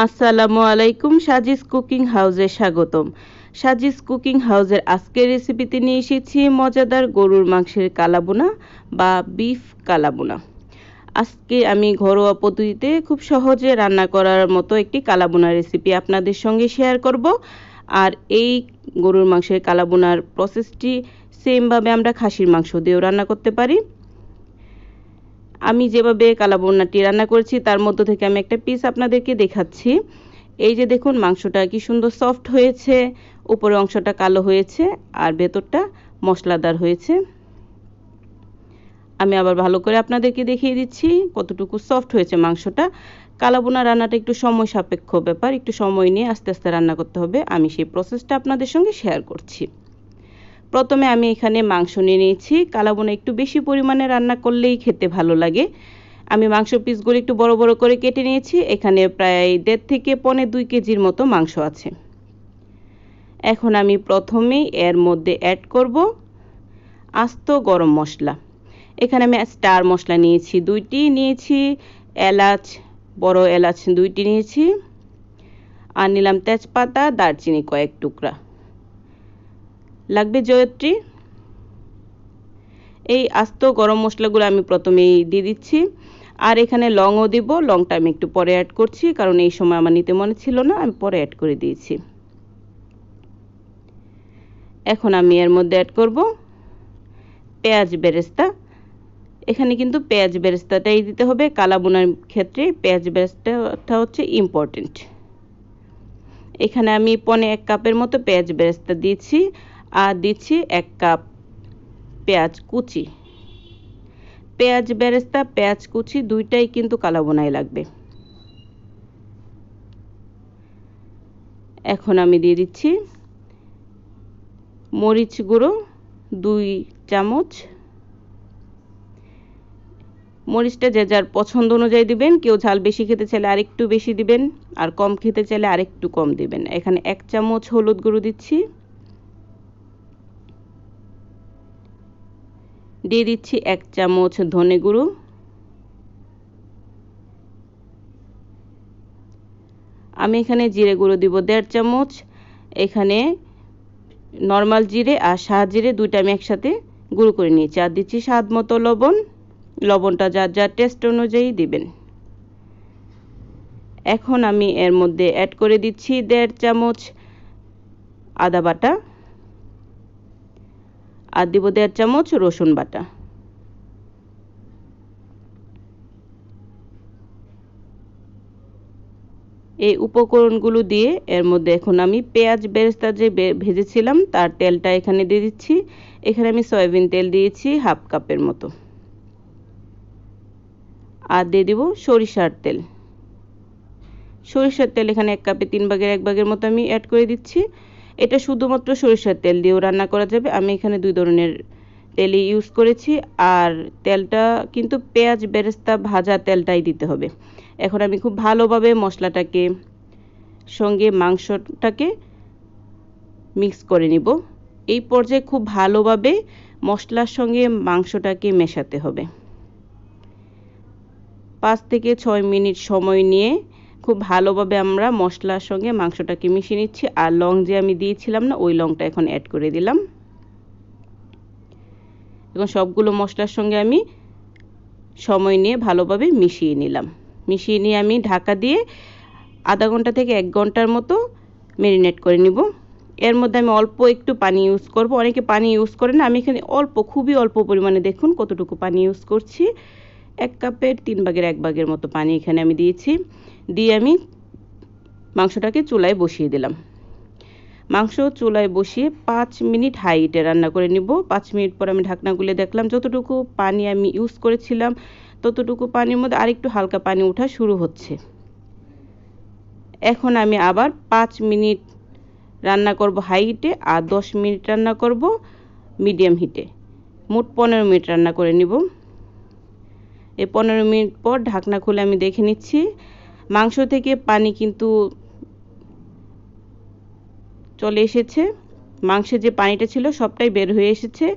আসসালামু আলাইকুম, সাজিস কুকিং হাউসে স্বাগতম। সাজিস কুকিং হাউসের আজকের রেসিপিতে নিয়ে এসেছি মজাদার গরুর মাংসের কালাবোনা বা বিফ কালাবোনা। আজকে আমি ঘরোয়া পদ্ধতিতে খুব সহজে রান্না করার মতো একটি কালাবোনা রেসিপি আপনাদের সঙ্গে শেয়ার করব। আর এই গরুর মাংসের কালাবোনার প্রসেসটি সেমভাবে আমরা খাসির মাংস দিয়েও রান্না করতে পারি। আমি যেভাবে কালাবোনাটি রান্না করেছি তার মধ্য থেকে আমি একটা পিস আপনাদেরকে দেখাচ্ছি। এই যে দেখুন, মাংসটা কি সুন্দর সফট হয়েছে, উপরের অংশটা কালো হয়েছে আর ভেতরটা মশলাদার হয়েছে। আমি আবার ভালো করে আপনাদেরকে দেখিয়ে দিচ্ছি কতটুকু সফট হয়েছে মাংসটা। কালাবোনা রান্নাটা একটু সময় সাপেক্ষ ব্যাপার, একটু সময় নিয়ে আস্তে আস্তে রান্না করতে হবে। আমি সেই প্রসেসটা আপনাদের সঙ্গে শেয়ার করছি। প্রথমে আমি এখানে মাংস নিয়ে নিয়েছি। কালাবোনা একটু বেশি পরিমাণে রান্না করলেই খেতে ভালো লাগে। আমি মাংস পিসগুলো একটু বড় বড় করে কেটে নিয়েছি। এখানে প্রায় 1.5 থেকে 1.25 কেজির মতো মাংস আছে। এখন আমি প্রথমেই এর মধ্যে অ্যাড করব আস্ত গরম মশলা। এখানে আমি স্টার মশলা নিয়েছি 2টি, নিয়েছি এলাচ, বড় এলাচ 2টি নিয়েছি, আর নিলাম তেজপাতা, দারচিনি কয়েক টুকরা, লাগবে জয়ত্রী। এই আস্ত গরম মশলাগুলো আমি প্রথমেই দিয়ে দিচ্ছি। আর এখানে লংও দিব। লংটা আমি একটু পরে অ্যাড করছি, কারণ এই সময় আমার নিতে মনে ছিল না, আমি পরে অ্যাড করে দিয়েছি। এখন আমি এর মধ্যে অ্যাড করব পেঁয়াজ বেরেস্তা। এখানে কিন্তু পেঁয়াজ বেরেস্তাটাই দিতে হবে। কালাবোনার ক্ষেত্রে পেঁয়াজ বেরেস্তাটা হচ্ছে ইম্পর্টেন্ট। এখানে আমি 1 কাপের মতো পেঁয়াজ বেরেস্তা দিয়েছি, আর দিচ্ছি 1 কাপ পেঁয়াজ কুচি। পেঁয়াজ বেরেস্তা, পেঁয়াজ কুচি দুইটাই কিন্তু কালাবোনায় লাগবে। এখন আমি দিয়ে দিচ্ছি মরিচ গুঁড়ো 2 চামচ। মরিচটা যে যার পছন্দ অনুযায়ী দিবেন। কেউ ঝাল বেশি খেতে চাইলে আরেকটু বেশি দিবেন, আর কম খেতে চাইলে আরেকটু কম দিবেন। এখানে 1 চামচ হলুদ গুঁড়ো দিচ্ছি, দিয়ে দিচ্ছি 1 চামচ ধনে গুঁড়ো, আমি এখানে জিরে গুঁড়ো দিব 1.5 চামচ। এখানে নর্মাল জিরে আর সাদা জিরে দুইটা আমি একসাথে গুঁড়ো করে নিয়েছি। আর দিচ্ছি স্বাদ মতো লবণ। লবণটা যার যার টেস্ট অনুযায়ী দিবেন। এখন আমি এর মধ্যে অ্যাড করে দিচ্ছি 1.5 চামচ আদা বাটা, আর দিব 1.5 চামচ রসুন বাটা। এই উপকরণগুলো দিয়ে এর মধ্যে এখন আমি পেঁয়াজ বেরেস্তা যে ভেজেছিলাম তার তেলটা এখানে দিয়ে দিচ্ছি। এখানে আমি সয়াবিন তেল দিয়েছি 1/2 কাপের মতো, আর দিয়ে দিব সরিষার তেল। সরিষার তেল এখানে 1 কাপে 3 ভাগের 1 ভাগের মতো আমি অ্যাড করে দিচ্ছি। এটা শুধুমাত্র সরিষার তেল দিয়েও রান্না করা যাবে। আমি এখানে 2 ধরনের তেলই ইউজ করেছি, আর তেলটা কিন্তু পেঁয়াজ বেরেস্তা ভাজা তেলটাই দিতে হবে। এখন আমি খুব ভালোভাবে মশলাটাকে সঙ্গে মাংসটাকে মিক্স করে নিব। এই পর্যায়ে খুব ভালোভাবে মশলার সঙ্গে মাংসটাকে মেশাতে হবে। 5 থেকে 6 মিনিট সময় নিয়ে খুব ভালোভাবে আমরা মশলার সঙ্গে মাংসটাকে মিশিয়ে নিচ্ছি। আর লং যে আমি দিয়েছিলাম না, ওই লংটা এখন অ্যাড করে দিলাম। এখন সবগুলো মশলার সঙ্গে আমি সময় নিয়ে ভালোভাবে মিশিয়ে নিলাম। মিশিয়ে নিয়ে আমি ঢাকা দিয়ে আধা ঘন্টা থেকে 1 ঘন্টার মতো ম্যারিনেট করে নিব। এর মধ্যে আমি অল্প একটু পানি ইউজ করব। অনেকে পানি ইউজ করে না, আমি এখানে অল্প, খুবই অল্প পরিমাণে, দেখুন কতটুকু পানি ইউজ করছি। 1 কাপের 3 ভাগের 1 ভাগের মতো পানি এখানে আমি দিয়েছি। দিয়ে আমি মাংসটাকে চুলায় বসিয়ে দিলাম। মাংস চুলায় বসিয়ে 5 মিনিট হাই হিটে রান্না করে নিব। 5 মিনিট পর আমি ঢাকনা খুলে দেখলাম যতটুকু পানি আমি ইউজ করেছিলাম ততটুকু পানির মধ্যে আরেকটু হালকা পানি ওঠা শুরু হচ্ছে। এখন আমি আবার 5 মিনিট রান্না করব হাই হিটে, আর 10 মিনিট রান্না করব মিডিয়াম হিটে। মোট 15 মিনিট রান্না করে নিব। এই 15 মিনিট পর ঢাকনা খুলে আমি দেখে নিচ্ছি মাংস থেকে পানি কিন্তু চলে এসেছে। মাংসের যে পানিটা ছিল সবটাই বের হয়ে এসেছে।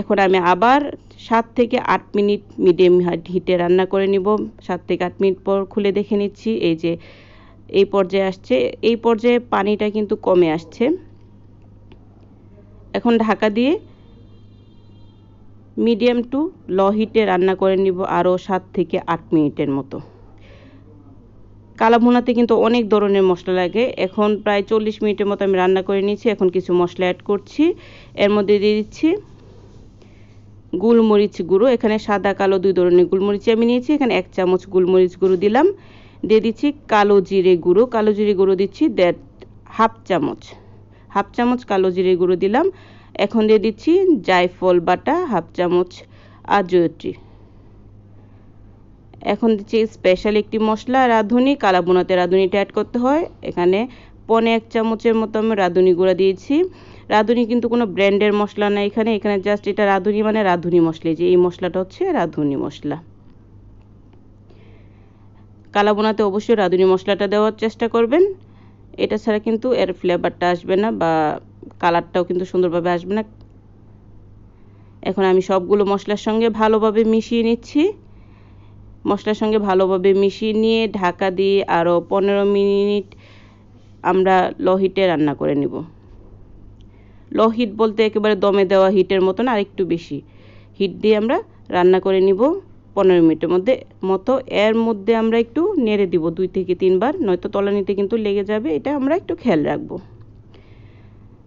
এখন আমি আবার 7 থেকে 8 মিনিট মিডিয়াম হিটে রান্না করে নিব। 7 থেকে 8 মিনিট পর খুলে দেখে নিচ্ছি এই যে এই পর্যায়ে আসছে। এই পর্যায়ে পানিটা কিন্তু কমে আসছে। এখন ঢাকা দিয়ে মিডিয়াম টু লো হিটে রান্না করে নিব আরও 7 থেকে 8 মিনিটের মতো। কালা ভুনাতে কিন্তু অনেক ধরনের মশলা লাগে। এখন প্রায় 40 মিনিটের মতো আমি রান্না করে নিয়েছি। এখন কিছু মশলা অ্যাড করছি। এর মধ্যে দিয়ে দিচ্ছি গোলমরিচ গুঁড়ো। এখানে সাদা কালো 2 ধরনের গোলমরিচ আমি নিয়েছি। এখানে 1 চামচ গোলমরিচ গুঁড়ো দিলাম। দিয়ে দিচ্ছি কালো জিরে গুঁড়ো। কালো জিরে গুঁড়ো দিচ্ছি হাফ চামচ কালো জিরে গুঁড়ো দিলাম। এখন দিয়ে দিচ্ছি জায়ফল বাটা হাফ চামচ আর জয়ত্রী। এখন দিচ্ছি স্পেশাল একটি মশলা রাঁধুনি। কালা ভুনাতে রাঁধুনিটা অ্যাড করতে হয়। এখানে 1 চামচের মতো আমি রাঁধুনি গুঁড়া দিয়েছি। রাঁধুনি কিন্তু কোনো ব্র্যান্ডের মশলা না, এখানে জাস্ট এটা রাঁধুনি মানে রাঁধুনি মশলা। যে এই মশলাটা হচ্ছে রাঁধুনি মশলা। কালা ভুনাতে অবশ্যই রাঁধুনি মশলাটা দেওয়ার চেষ্টা করবেন। এটা ছাড়া কিন্তু এর ফ্লেভারটা আসবে না বা কালারটাও কিন্তু সুন্দরভাবে আসবে না। এখন আমি সবগুলো মশলার সঙ্গে ভালোভাবে মিশিয়ে নিচ্ছি। মশলার সঙ্গে ভালোভাবে মিশিয়ে নিয়ে ঢাকা দিয়ে আরও 15 মিনিট আমরা লো হিটে রান্না করে নিব। লো হিট বলতে একেবারে দমে দেওয়া হিটের মতো না, আরেকটু বেশি হিট দিয়ে আমরা রান্না করে নিব 15 মিনিটের মতো। এর মধ্যে আমরা একটু নেড়ে দিব 2 থেকে 3 বার, নয়তো তলানিতে কিন্তু লেগে যাবে। এটা আমরা একটু খেয়াল রাখবো।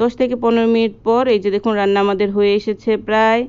10 থেকে 15 মিনিট পর এই যে দেখুন রান্না আমাদের হয়ে এসেছে। প্রায়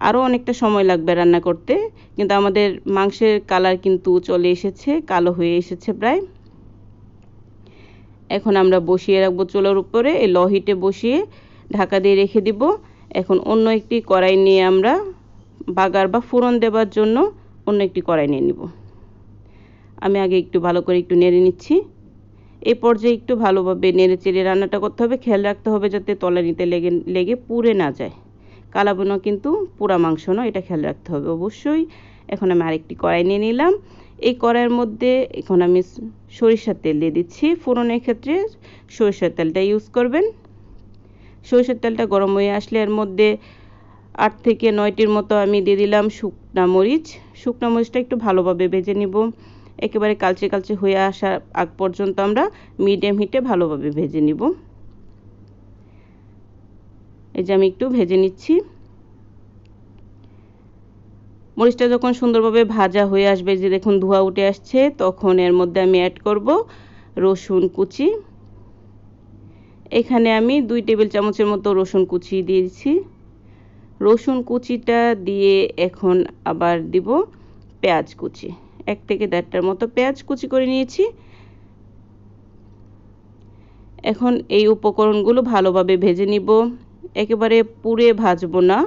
আরও অনেকটা সময় লাগবে রান্না করতে, কিন্তু আমাদের মাংসের কালার কিন্তু চলে এসেছে, কালো হয়ে এসেছে প্রায়। এখন আমরা বসিয়ে রাখবো চুলার উপরে। এই লো হিটে বসিয়ে ঢাকা দিয়ে রেখে দিব। এখন অন্য একটি কড়াই নিয়ে আমরা বাগার বা ফোড়ন দেবার জন্য অন্য একটি কড়াই নিয়ে নিব। আমি আগে একটু ভালো করে একটু নেড়ে নিচ্ছি। এই পর্যায়ে একটু ভালোভাবে নেড়ে চেড়ে রান্নাটা করতে হবে। খেয়াল রাখতে হবে যাতে তলানিতে লেগে পুড়ে না যায়। কালা ভুনা কিন্তু পুরা মাংস নয়, এটা খেয়াল রাখতে হবে অবশ্যই। এখন আমি আরেকটি কড়াই নিয়ে নিলাম। এই কড়াইয়ের মধ্যে এখন আমি সরিষার তেল দিয়ে দিচ্ছি। ফোড়নের ক্ষেত্রে সরিষার তেলটা ইউজ করবেন। সরিষার তেলটা গরম হয়ে আসলে এর মধ্যে 8 থেকে 9টির মতো আমি দিয়ে দিলাম শুকনা মরিচ। শুকনা মরিচটা একটু ভালোভাবে ভেজে নিব। একেবারে কালচে কালচে হয়ে আসার আগ পর্যন্ত আমরা মিডিয়াম হিটে ভালোভাবে ভেজে নিব। এই যে আমি একটু ভেজে নিচ্ছি। মরিচটা যখন সুন্দরভাবে ভাজা হয়ে আসবে, যে দেখুন ধোঁয়া উঠে আসছে, তখন এর মধ্যে আমি অ্যাড করব রসুন কুচি। এখানে আমি 2 টেবিল চামচের মতো রসুন কুচি দিয়েছি। রসুন কুচিটা দিয়ে এখন আবার দিব পেঁয়াজ কুচি। 1 থেকে 1.5টার মতো পেঁয়াজ কুচি করে নিয়েছি। এখন এই উপকরণগুলো ভালোভাবে ভেজে নিব। একেবারে পুড়ে ভাজবো না,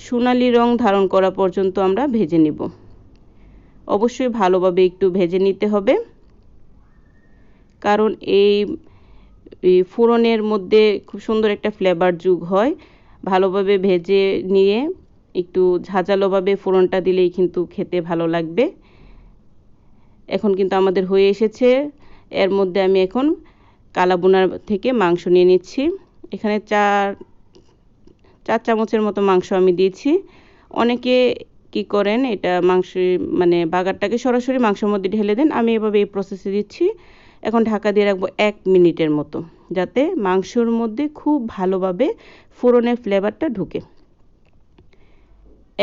সোনালী রং ধারণ করা পর্যন্ত আমরা ভেজে নিব। অবশ্যই ভালোভাবে একটু ভেজে নিতে হবে, কারণ এই ফোড়নের মধ্যে খুব সুন্দর একটা ফ্লেভার যোগ হয়। ভালোভাবে ভেজে নিয়ে একটু ঝাঁঝালোভাবে ফোড়নটা দিলেই কিন্তু খেতে ভালো লাগবে। এখন কিন্তু আমাদের হয়ে এসেছে। এর মধ্যে আমি এখন কালা ভুনার থেকে মাংস নিয়ে নিচ্ছি। এখানে 4 চামচের মতো মাংস আমি দিয়েছি। অনেকে কি করেন, এটা মাংস মানে বাগারটাকে সরাসরি মাংসের মধ্যে ঢেলে দেন। আমি এভাবে এই প্রসেসে দিচ্ছি। এখন ঢাকা দিয়ে রাখবো 1 মিনিটের মতো, যাতে মাংসর মধ্যে খুব ভালোভাবে ফোড়নের ফ্লেভারটা ঢুকে।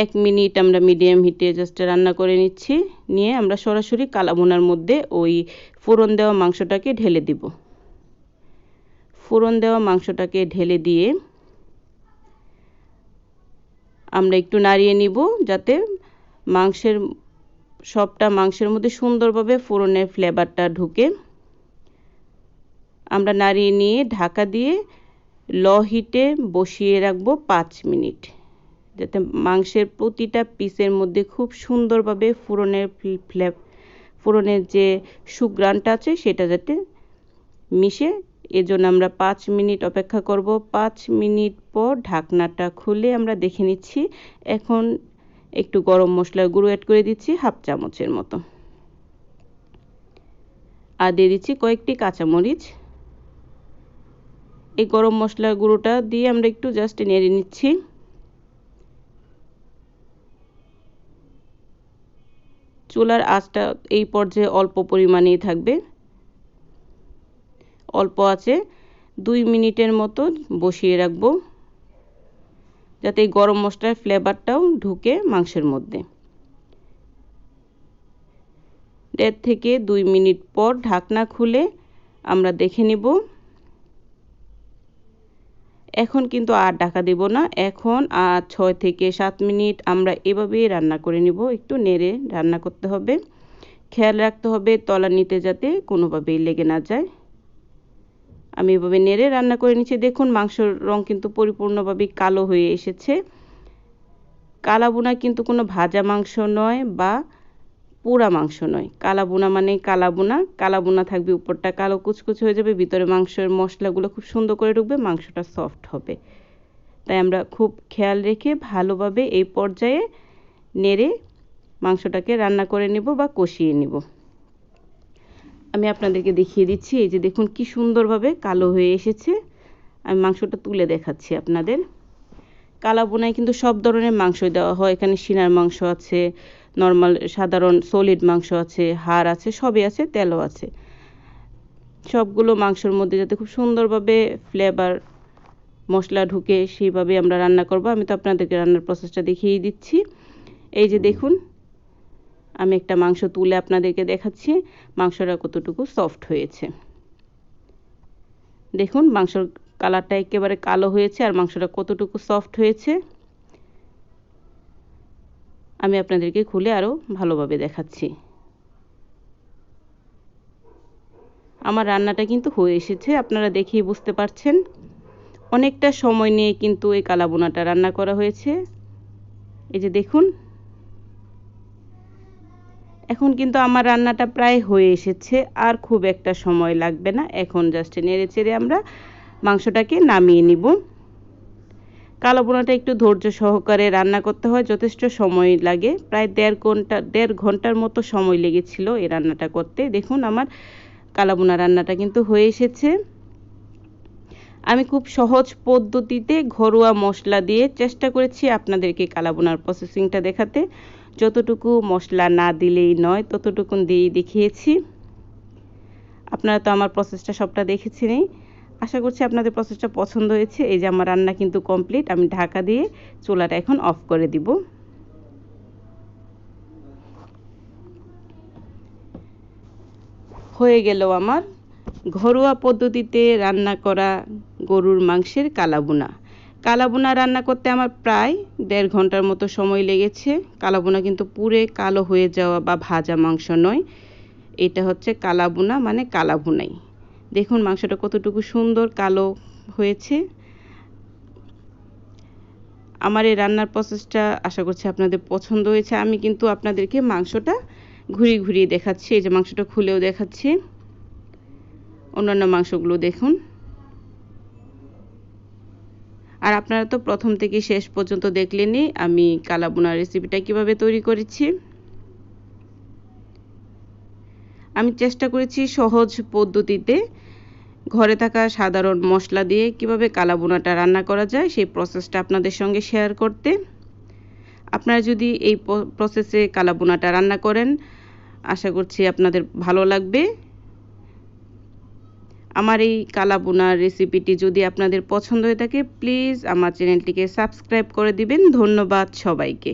1 মিনিট আমরা মিডিয়াম হিটে জাস্ট রান্না করে নিচ্ছি। নিয়ে আমরা সরাসরি কালা ভুনার মধ্যে ওই ফোড়ন দেওয়া মাংসটাকে ঢেলে দিব। ফোড়ন দেওয়া মাংসটাকে ঢেলে দিয়ে আমরা একটু নাড়িয়ে নিব, যাতে মাংসের মধ্যে সুন্দরভাবে ফোড়নের ফ্লেভারটা ঢুকে। আমরা নাড়িয়ে নিয়ে ঢাকা দিয়ে লো হিটে বসিয়ে রাখবো 5 মিনিট, যাতে মাংসের প্রতিটা পিসের মধ্যে খুব সুন্দরভাবে ফোড়নের যে সুঘ্রাণটা আছে সেটা যাতে মিশে। এজন্য আমরা 5 মিনিট অপেক্ষা করব। 5 মিনিট পর ঢাকনাটা খুলে আমরা দেখে নিচ্ছি। এখন একটু গরম মশলার গুঁড়ো অ্যাড করে দিচ্ছি হাফ চামচের মতো, আর দিয়ে দিচ্ছি কয়েকটি কাঁচামরিচ। এই গরম মশলার গুঁড়োটা দিয়ে আমরা একটু জাস্ট নেড়ে নিচ্ছি। চুলার আঁচটা এই পর্যায়ে অল্প পরিমাণেই থাকবে। অল্প আছে 2 মিনিটের মতো বসিয়ে রাখবো, যাতে এই গরম মশলার ফ্লেভারটাও ঢুকে মাংসের মধ্যে। 1.5 থেকে 2 মিনিট পর ঢাকনা খুলে আমরা দেখে নিব। এখন কিন্তু আর ঢাকা দেব না, এখন আর 6 থেকে 7 মিনিট আমরা এভাবেই রান্না করে নিব। একটু নেড়ে রান্না করতে হবে, খেয়াল রাখতে হবে তলানিতে যাতে কোনোভাবেই লেগে না যায়। আমি এভাবে নেড়ে রান্না করে নিচ্ছি। দেখুন মাংসের রং কিন্তু পরিপূর্ণভাবে কালো হয়ে এসেছে। কালা ভুনা কিন্তু কোনো ভাজা মাংস নয় বা পোড়া মাংস নয়। কালা ভুনা মানে কালা ভুনা। কালা ভুনা থাকবে, উপরটা কালো কুচকুচে হয়ে যাবে, ভিতরে মাংসের মশলাগুলো খুব সুন্দর করে ঢুকবে, মাংসটা সফট হবে। তাই আমরা খুব খেয়াল রেখে ভালোভাবে এই পর্যায়ে নেড়ে মাংসটাকে রান্না করে নেব বা কষিয়ে নেব। আমি আপনাদেরকে দেখিয়ে দিচ্ছি, এই যে দেখুন কি সুন্দরভাবে কালো হয়ে এসেছে। আমি মাংসটা তুলে দেখাচ্ছি আপনাদের। কালা ভুনায় কিন্তু সব ধরনের মাংস দেওয়া হয়, এখানে সিনার মাংস আছে, নর্মাল সাধারণ সলিড মাংস আছে, হাড় আছে, সবই আছে, তেলও আছে। সবগুলো মাংসের মধ্যে যাতে খুব সুন্দরভাবে ফ্লেভার মশলা ঢুকে সেইভাবে আমরা রান্না করব। আমি তো আপনাদেরকে রান্নার প্রসেসটা দেখিয়ে দিচ্ছি। এই যে দেখুন আমি একটা মাংস তুলে আপনাদেরকে দেখাচ্ছি মাংসটা কতটুকু সফট হয়েছে। দেখুন মাংসর কালারটা একেবারে কালো হয়েছে আর মাংসটা কতটুকু সফট হয়েছে। আমি আপনাদেরকে খুলে আরও ভালোভাবে দেখাচ্ছি। আমার রান্নাটা কিন্তু হয়ে এসেছে, আপনারা দেখেই বুঝতে পারছেন। অনেকটা সময় নিয়ে কিন্তু এই কালা ভুনাটা রান্না করা হয়েছে। এই যে দেখুন এখন কিন্তু আমার রান্নাটা প্রায় হয়ে এসেছে, আর খুব একটা সময় লাগবে না। এখন জাস্ট নেড়ে চেড়ে আমরা মাংসটাকে নামিয়ে নিব। কালো ভুনাটা একটু ধৈর্য সহকারে রান্না করতে হয়, যথেষ্ট সময় লাগে, প্রায় 1.5 ঘন্টার মতো সময় লেগেছিল এই রান্নাটা করতে। দেখুন আমার কালো ভুনা রান্নাটা কিন্তু হয়ে এসেছে। আমি খুব সহজ পদ্ধতিতে ঘরোয়া মশলা দিয়ে চেষ্টা করেছি আপনাদেরকে কালো ভুনার প্রসেসিংটা দেখাতে। যতটুকু মশলা না দিলেই নয় ততটুকু দিয়েই দেখিয়েছি। আপনারা তো আমার প্রসেসটা সবটা দেখেছেনই, আশা করছি আপনাদের প্রসেসটা পছন্দ হয়েছে। এই যে আমার রান্না কিন্তু কমপ্লিট, আমি ঢাকা দিয়ে চুলাটা এখন অফ করে দিব। হয়ে গেল আমার ঘরোয়া পদ্ধতিতে রান্না করা গরুর মাংসের কালা ভুনা। কালা ভুনা রান্না করতে আমার প্রায় 1.5 ঘন্টার মতো সময় লেগেছে। কালা ভুনা কিন্তু পুরে কালো হয়ে যাওয়া বা ভাজা মাংস নয়, এটা হচ্ছে কালা ভুনা মানে কালা ভুনাই। দেখুন মাংসটা কতটুকু সুন্দর কালো হয়েছে। আমার এই রান্নার প্রসেসটা আশা করছি আপনাদের পছন্দ হয়েছে। আমি কিন্তু আপনাদেরকে মাংসটা ঘুরিয়ে ঘুরিয়ে দেখাচ্ছি, এই যে মাংসটা খুলেও দেখাচ্ছি, অন্যান্য মাংসগুলো দেখুন। আর আপনারা তো প্রথম থেকে শেষ পর্যন্ত দেখলেনই আমি কালা ভুনার রেসিপিটা কিভাবে তৈরি করেছি। আমি চেষ্টা করেছি সহজ পদ্ধতিতে ঘরে থাকা সাধারণ মশলা দিয়ে কিভাবে কালা ভুনাটা রান্না করা যায় সেই প্রসেসটা আপনাদের সঙ্গে শেয়ার করতে। আপনারা যদি এই প্রসেসে কালা ভুনাটা রান্না করেন আশা করছি আপনাদের ভালো লাগবে। আমার এই কালা ভুনার রেসিপিটি যদি আপনাদের পছন্দ হয়ে থাকে প্লিজ আমার চ্যানেলটিকে সাবস্ক্রাইব করে দিবেন। ধন্যবাদ সবাইকে।